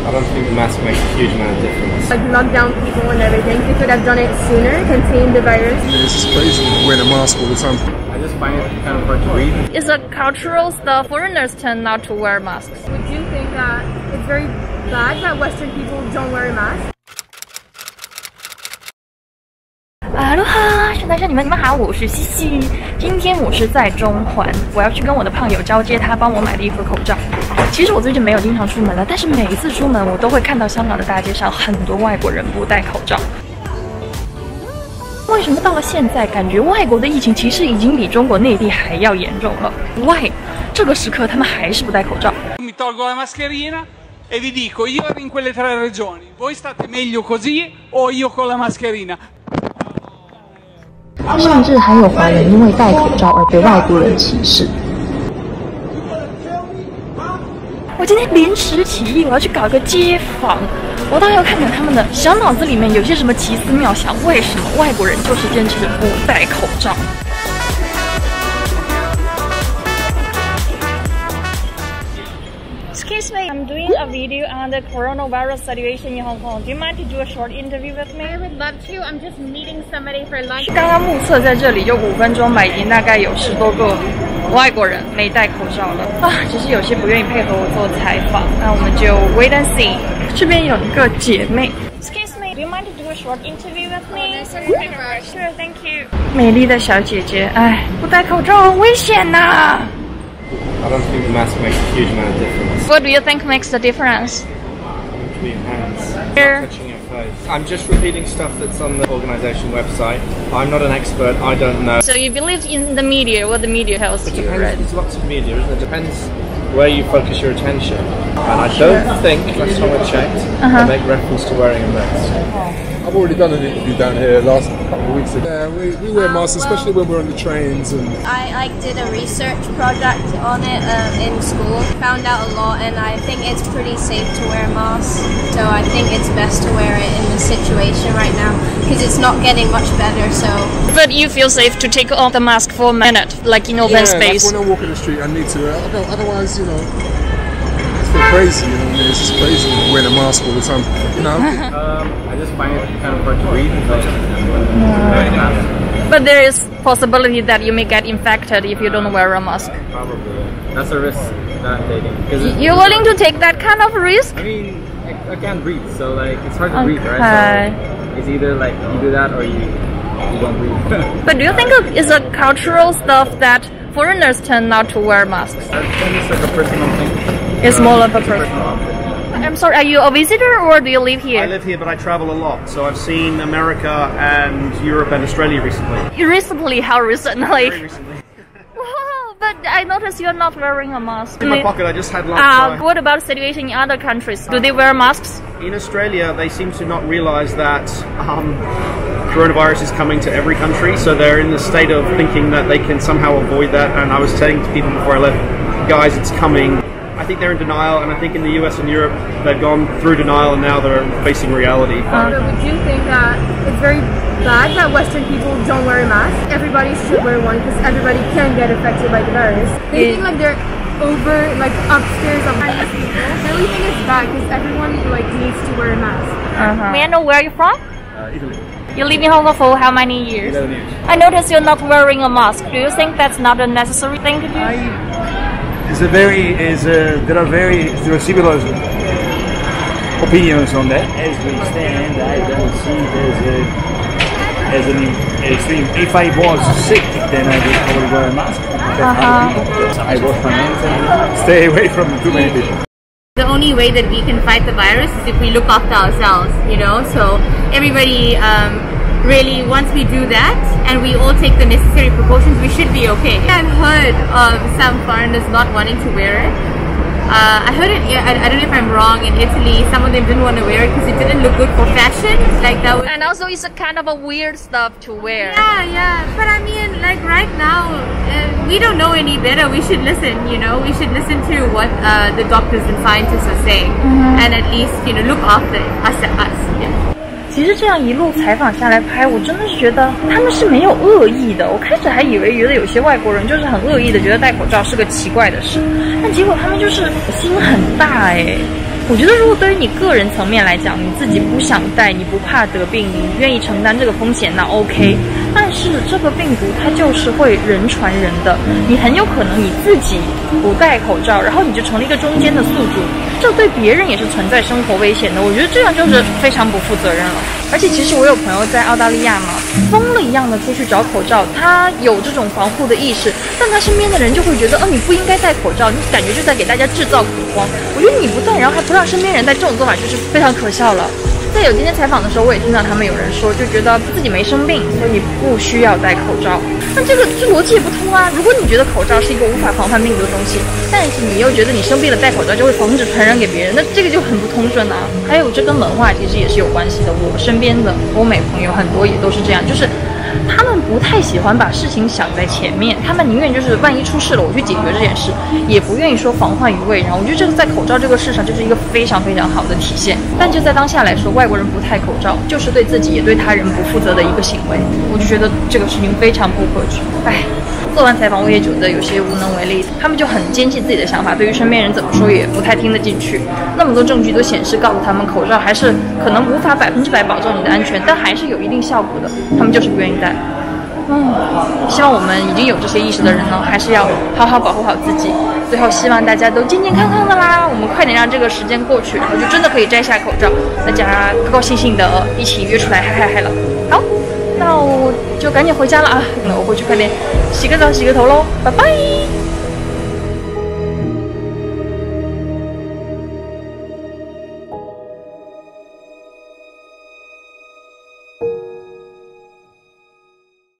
I don't think the mask makes a huge amount of difference. Like lock down people and everything. They could have done it sooner, contained the virus. It's just crazy wearing a mask all the time. I just find it kind of hard to breathe. It's a cultural stuff. Foreigners tend not to wear masks. Would you think that it's very bad that Western people don't wear a mask? 哈喽哈，圣诞生你们好，我是西西。今天我是在中环，我要去跟我的胖友交接，他帮我买了一盒口罩。其实我最近没有经常出门了，但是每一次出门我都会看到香港的大街上很多外国人不戴口罩。为什么到了现在，感觉外国的疫情其实已经比中国内地还要严重了 ？Why？ 这个时刻他们还是不戴口罩。Mi tolgo la mascherina e vi dico io ero in quelle 3 regioni. Voi state meglio così o io con la mascherina? 甚至还有华人因为戴口罩而被外国人歧视。我今天临时起意，我要去搞个街访，我倒要看看他们的小脑子里面有些什么奇思妙想，为什么外国人就是坚持不戴口罩。Excuse me, I'm doing a video on the coronavirus situation in Hong Kong. Do you mind to do a short interview with me? I would love to. I'm just meeting somebody for lunch. 刚刚目测在这里就5分钟吧，已经大概有10多个外国人没戴口罩了啊！只是有些不愿意配合我做采访，那我们就 wait and see。这边有一个姐妹。Excuse me, do you mind to do a short interview with me? Sure, thank you. 美丽的小姐姐，哎，不戴口罩很危险呐。I don't think the mask makes a huge amount of difference. What do you think makes the difference? Between hands, Here. touching your face. I'm just repeating stuff that's on the organisation website. I'm not an expert. I don't know. So you believe in the media, what the media tells you, right? There's lots of media, isn't it? It depends where you focus your attention. And I don't think, last time I checked, they make reference to wearing a mask. I've already done an interview down here last couple of weeks ago. Yeah, we wear masks, especially when we're on the trains. And I did a research project on it in school. Found out a lot, and I think it's pretty safe to wear a mask. So I think it's best to wear it in the situation right now because it's not getting much better. So. But you feel safe to take off the mask for a minute, like in open space. Like when I walk in the street, I need to. Otherwise, you know. Crazy, you know what I mean? It's just crazy wearing a mask all the time, you know? I just find it kind of hard to breathe. But there is possibility that you may get infected if you don't wear a mask. Probably. That's a risk that I'm taking. You're willing to take that kind of risk? I mean, I can't breathe, so like it's hard to breathe, right? So it's either like you do that or you don't breathe. But do you think it's a cultural stuff that foreigners tend not to wear masks? I think it's like a personal thing. It's more of a personal. I'm sorry, are you a visitor or do you live here? I live here, but I travel a lot. So I've seen America and Europe and Australia recently. Recently? How recently? Very recently. Wow, but I noticed you're not wearing a mask. In my pocket, I just had lunch. What about the situation in other countries? Do they wear masks? In Australia, they seem to not realise that coronavirus is coming to every country. So they're in the state of thinking that they can somehow avoid that. And I was saying to people before I left, guys, it's coming. I think they're in denial, and I think in the US and Europe they've gone through denial and now they're facing reality. So would you think that it's very bad that Western people don't wear a mask? Everybody should wear one because everybody can get affected by the virus. They think like they're over, like upstairs of Chinese people. I really think it's bad because everyone like needs to wear a mask. May I know where you're from? Italy. You live in Hong Kong for how many years? 11 years. I noticed you're not wearing a mask. Do you think that's not a necessary thing to do? There are similar opinions on that. As we stand, I don't see there's an extreme. If I was sick, then I would wear a mask. I wash my hands and stay away from too many people. The only way that we can fight the virus is if we look after ourselves, you know. So everybody really, once we do that and we all take the necessary precautions, we should be okay. I've heard of some foreigners not wanting to wear it. I heard it, I don't know if I'm wrong, in Italy some of them didn't want to wear it because it didn't look good for fashion. Like that was, and also it's a kind of a weird stuff to wear. Yeah, but I mean, like right now, we don't know any better. We should listen, you know, we should listen to what the doctors and scientists are saying, and at least, you know, look after us. Yeah. 其实这样一路采访下来拍，我真的是觉得他们是没有恶意的。我开始还以为觉得有些外国人就是很恶意的，觉得戴口罩是个奇怪的事，但结果他们就是心很大哎。我觉得如果对于你个人层面来讲，你自己不想戴，你不怕得病，你愿意承担这个风险，那 OK。但是这个病毒它就是会人传人的，你很有可能你自己不戴口罩，然后你就成了一个中间的宿主，这对别人也是存在生活危险的。我觉得这样就是非常不负责任了。而且其实我有朋友在澳大利亚嘛，疯了一样的出去找口罩，他有这种防护的意识，但他身边的人就会觉得，你不应该戴口罩，你感觉就在给大家制造恐慌。我觉得你不戴，然后还不让身边人戴，这种做法就是非常可笑了。在有今天采访的时候，我也听到他们有人说，就觉得自己没生病，所以你不需要戴口罩。那这逻辑也不通啊！如果你觉得口罩是一个无法防范病毒的东西，但是你又觉得你生病了戴口罩就会防止传染给别人，那这个就很不通顺啊。还有这跟文化其实也是有关系的。我身边的欧美朋友很多也都是这样，就是他们不太喜欢把事情想在前面，他们宁愿就是万一出事了我去解决这件事，也不愿意说防患于未然。我觉得这个在口罩这个事上就是一个非常非常好的体现。但就在当下来说，外国人不戴口罩就是对自己也对他人不负责的一个行为，我就觉得这个事情非常不可取。做完采访我也觉得有些无能为力，他们就很坚信自己的想法，对于身边人怎么说也不太听得进去。那么多证据都显示告诉他们口罩还是可能无法100%保证你的安全，但还是有一定效果的，他们就是不愿意戴。希望我们已经有这些意识的人呢，还是要好好保护好自己。最后希望大家都健健康康的啦，我们快点让这个时间过去，然后就真的可以摘下口罩，大家高高兴兴的一起约出来嗨了。好，那我就赶紧回家了啊，那我回去快点洗个澡洗个头喽，拜拜。